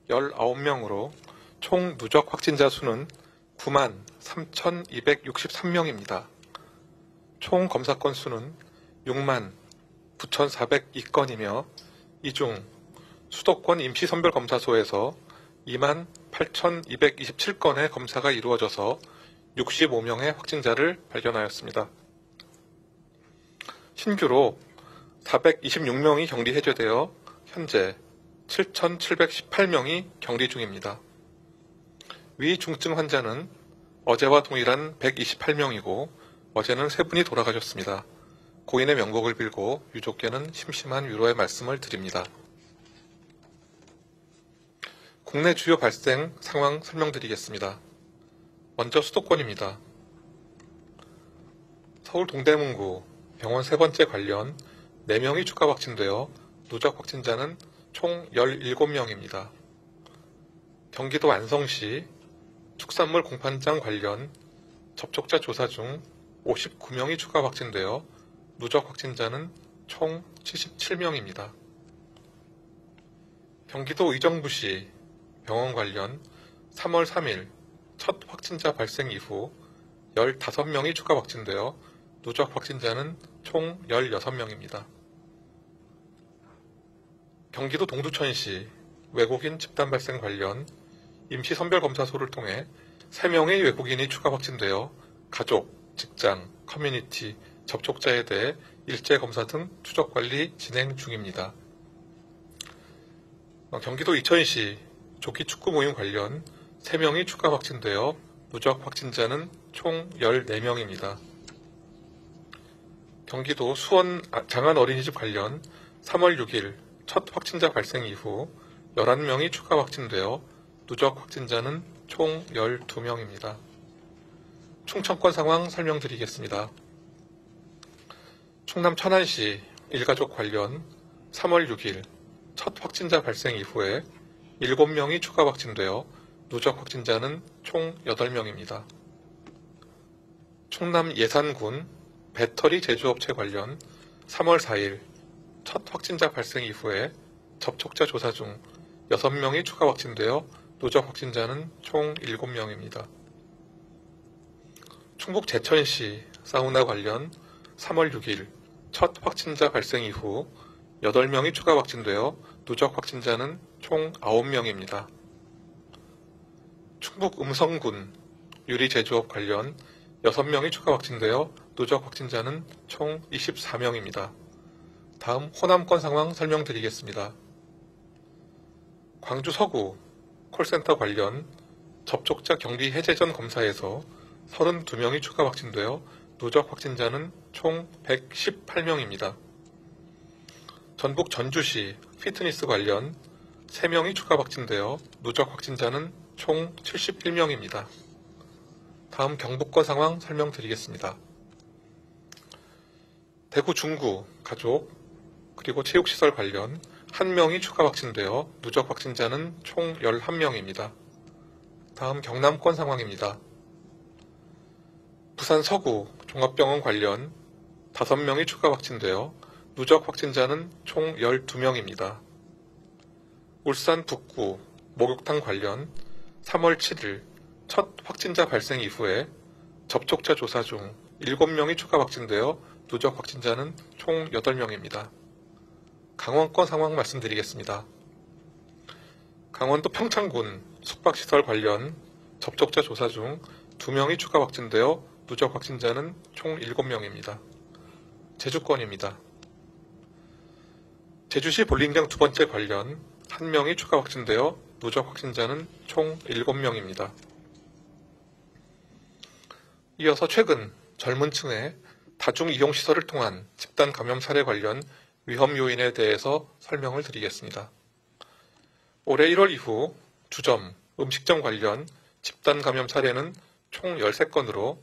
19명으로 총 누적 확진자 수는 93,263명입니다. 총 검사 건수는 69,402건이며 이 중 수도권 임시선별검사소에서 28,227건의 검사가 이루어져서 65명의 확진자를 발견하였습니다. 신규로 426명이 격리 해제되어 현재 7,718명이 격리 중입니다. 위 중증 환자는 어제와 동일한 128명이고 어제는 3분이 돌아가셨습니다. 고인의 명복을 빌고 유족께는 심심한 위로의 말씀을 드립니다. 국내 주요 발생 상황 설명드리겠습니다. 먼저 수도권입니다. 서울 동대문구 병원 3번째 관련 4명이 추가 확진되어 누적 확진자는 총 17명입니다. 경기도 안성시 축산물 공판장 관련 접촉자 조사 중 59명이 추가 확진되어 누적 확진자는 총 77명입니다. 경기도 의정부시 병원 관련 3월 3일 첫 확진자 발생 이후 15명이 추가 확진되어 누적 확진자는 총 16명입니다. 경기도 동두천시 외국인 집단 발생 관련 임시선별검사소를 통해 3명의 외국인이 추가 확진되어 가족, 직장, 커뮤니티, 접촉자에 대해 일제검사 등 추적관리 진행 중입니다. 경기도 이천시 조기축구 모임 관련 3명이 추가 확진되어 누적 확진자는 총 14명입니다. 경기도 수원 장안 어린이집 관련 3월 6일 첫 확진자 발생 이후 11명이 추가 확진되어 누적 확진자는 총 12명입니다. 충청권 상황 설명드리겠습니다. 충남 천안시 일가족 관련 3월 6일 첫 확진자 발생 이후에 7명이 추가 확진되어 누적 확진자는 총 8명입니다. 충남 예산군 배터리 제조업체 관련 3월 4일 첫 확진자 발생 이후에 접촉자 조사 중 6명이 추가 확진되어 누적 확진자는 총 7명입니다. 충북 제천시 사우나 관련 3월 6일 첫 확진자 발생 이후 8명이 추가 확진되어 누적 확진자는 총 9명입니다. 충북 음성군 유리제조업 관련 6명이 추가 확진되어 누적 확진자는 총 24명입니다. 다음 호남권 상황 설명드리겠습니다. 광주 서구 콜센터 관련 접촉자 격리 해제 전 검사에서 32명이 추가 확진되어 누적 확진자는 총 118명입니다. 전북 전주시 피트니스 관련 3명이 추가 확진되어 누적 확진자는 총 71명입니다. 다음 경북권 상황 설명드리겠습니다. 대구 중구 가족 그리고 체육시설 관련 1명이 추가 확진되어 누적 확진자는 총 11명입니다. 다음 경남권 상황입니다. 부산 서구 종합병원 관련 5명이 추가 확진되어 누적 확진자는 총 12명입니다. 울산 북구 목욕탕 관련 3월 7일 첫 확진자 발생 이후에 접촉자 조사 중 7명이 추가 확진되어 누적 확진자는 총 8명입니다. 강원권 상황 말씀드리겠습니다. 강원도 평창군 숙박시설 관련 접촉자 조사 중 2명이 추가 확진되어 누적 확진자는 총 7명입니다. 제주권입니다. 제주시 볼링장 2번째 관련 1명이 추가 확진되어 누적 확진자는 총 7명입니다. 이어서 최근 젊은 층의 다중이용시설을 통한 집단 감염 사례 관련 위험 요인에 대해서 설명을 드리겠습니다. 올해 1월 이후 주점, 음식점 관련 집단 감염 사례는 총 13건으로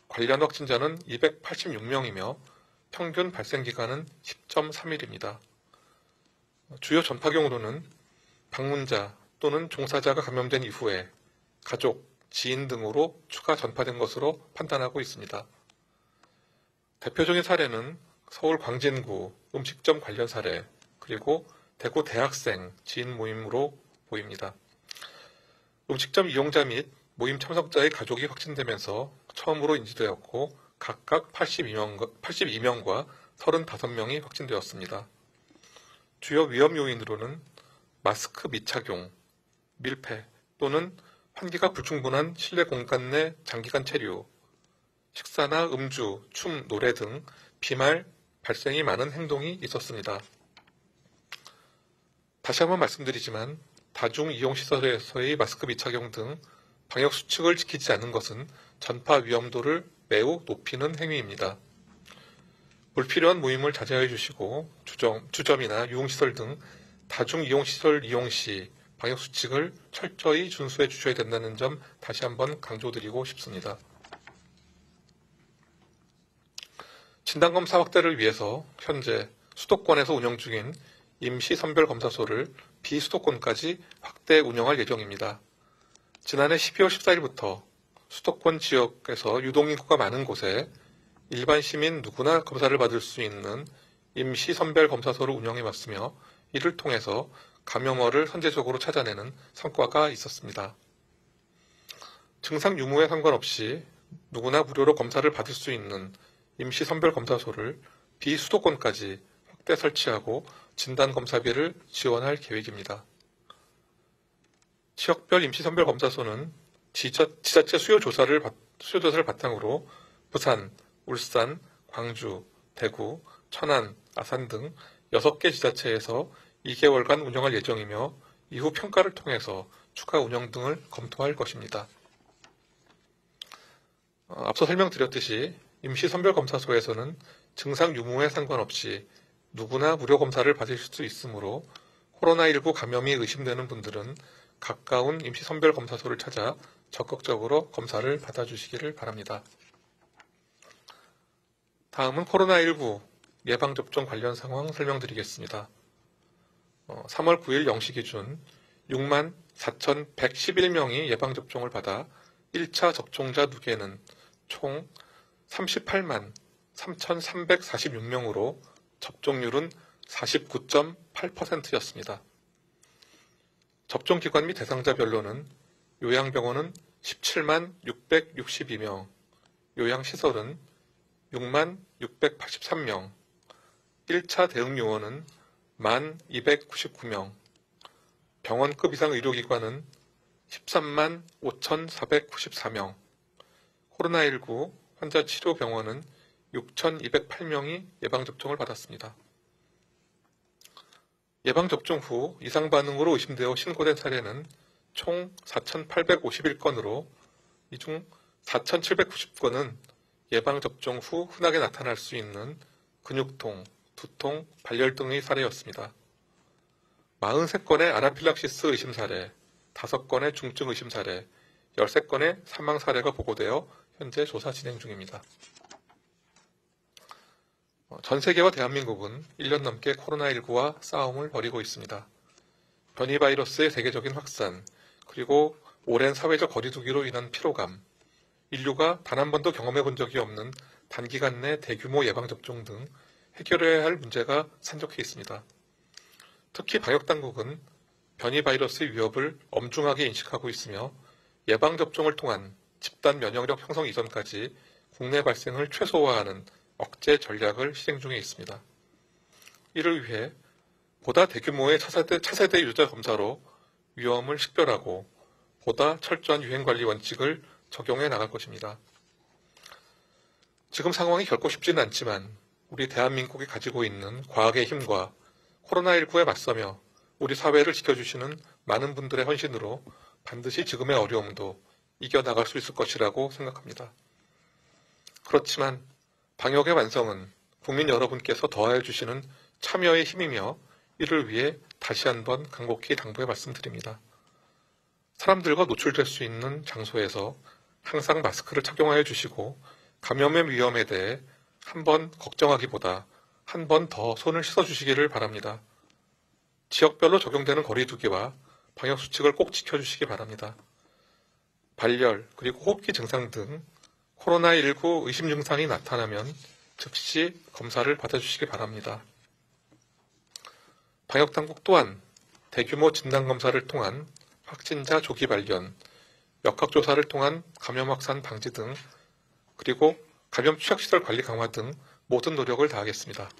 관련 확진자는 286명이며 평균 발생 기간은 10.3일입니다. 주요 전파 경로는 방문자 또는 종사자가 감염된 이후에 가족, 지인 등으로 추가 전파된 것으로 판단하고 있습니다. 대표적인 사례는 서울 광진구 음식점 관련 사례, 그리고 대구 대학생 지인 모임으로 보입니다. 음식점 이용자 및 모임 참석자의 가족이 확진되면서 처음으로 인지되었고 각각 82명과 35명이 확진되었습니다. 주요 위험 요인으로는 마스크 미착용, 밀폐 또는 환기가 불충분한 실내 공간 내 장기간 체류, 식사나 음주, 춤, 노래 등 비말 발생이 많은 행동이 있었습니다. 다시 한번 말씀드리지만 다중이용시설에서의 마스크 미착용 등 방역수칙을 지키지 않는 것은 전파 위험도를 매우 높이는 행위입니다. 불필요한 모임을 자제해 주시고 주점이나 유흥시설 등 다중이용시설 이용 시 방역수칙을 철저히 준수해 주셔야 된다는 점 다시 한번 강조드리고 싶습니다. 진단검사 확대를 위해서 현재 수도권에서 운영 중인 임시선별검사소를 비수도권까지 확대 운영할 예정입니다. 지난해 12월 14일부터 수도권 지역에서 유동인구가 많은 곳에 일반 시민 누구나 검사를 받을 수 있는 임시선별검사소를 운영해왔으며 이를 통해서 감염원을 선제적으로 찾아내는 성과가 있었습니다. 증상 유무에 상관없이 누구나 무료로 검사를 받을 수 있는 임시선별검사소를 비수도권까지 확대 설치하고 진단검사비를 지원할 계획입니다. 지역별 임시선별검사소는 지자체 수요조사를 바탕으로 부산, 울산, 광주, 대구, 천안, 아산 등 6개 지자체에서 2개월간 운영할 예정이며 이후 평가를 통해서 추가 운영 등을 검토할 것입니다. 앞서 설명드렸듯이 임시선별검사소에서는 증상 유무에 상관없이 누구나 무료 검사를 받으실 수 있으므로 코로나19 감염이 의심되는 분들은 가까운 임시선별검사소를 찾아 적극적으로 검사를 받아주시기를 바랍니다. 다음은 코로나19 예방접종 관련 상황 설명드리겠습니다. 3월 9일 0시 기준 6만 4,111명이 예방접종을 받아 1차 접종자 누계는 총 38만 3,346명으로 접종률은 49.8%였습니다. 접종기관 및 대상자별로는 요양병원은 17만 662명, 요양시설은 6만 683명, 1차 대응요원은 1만 299명, 병원급 이상 의료기관은 13만 5,494명, 코로나19 환자 치료 병원은 6,208명이 예방접종을 받았습니다. 예방접종 후 이상반응으로 의심되어 신고된 사례는 총 4,851건으로 이 중 4,790건은 예방접종 후 흔하게 나타날 수 있는 근육통, 두통, 발열 등의 사례였습니다. 43건의 아나필락시스 의심 사례, 5건의 중증 의심 사례, 13건의 사망 사례가 보고되어 현재 조사 진행 중입니다. 전 세계와 대한민국은 1년 넘게 코로나19와 싸움을 벌이고 있습니다. 변이 바이러스의 세계적인 확산, 그리고 오랜 사회적 거리두기로 인한 피로감, 인류가 단 한 번도 경험해 본 적이 없는 단기간 내 대규모 예방접종 등 해결해야 할 문제가 산적해 있습니다. 특히 방역당국은 변이 바이러스의 위협을 엄중하게 인식하고 있으며 예방접종을 통한 집단 면역력 형성 이전까지 국내 발생을 최소화하는 억제 전략을 실행 중에 있습니다. 이를 위해 보다 대규모의 차세대 유저 검사로 위험을 식별하고 보다 철저한 유행관리 원칙을 적용해 나갈 것입니다. 지금 상황이 결코 쉽지는 않지만 우리 대한민국이 가지고 있는 과학의 힘과 코로나19에 맞서며 우리 사회를 지켜주시는 많은 분들의 헌신으로 반드시 지금의 어려움도 이겨나갈 수 있을 것이라고 생각합니다. 그렇지만 방역의 완성은 국민 여러분께서 더하여 주시는 참여의 힘이며 이를 위해 다시 한번 간곡히 당부해 말씀드립니다. 사람들과 노출될 수 있는 장소에서 항상 마스크를 착용하여 주시고 감염의 위험에 대해 한 번 걱정하기보다 한 번 더 손을 씻어주시기를 바랍니다. 지역별로 적용되는 거리두기와 방역수칙을 꼭 지켜주시기 바랍니다. 발열, 그리고 호흡기 증상 등 코로나19 의심 증상이 나타나면 즉시 검사를 받아주시기 바랍니다. 방역당국 또한 대규모 진단검사를 통한 확진자 조기 발견, 역학조사를 통한 감염 확산 방지 등, 그리고 감염 취약시설 관리 강화 등 모든 노력을 다하겠습니다.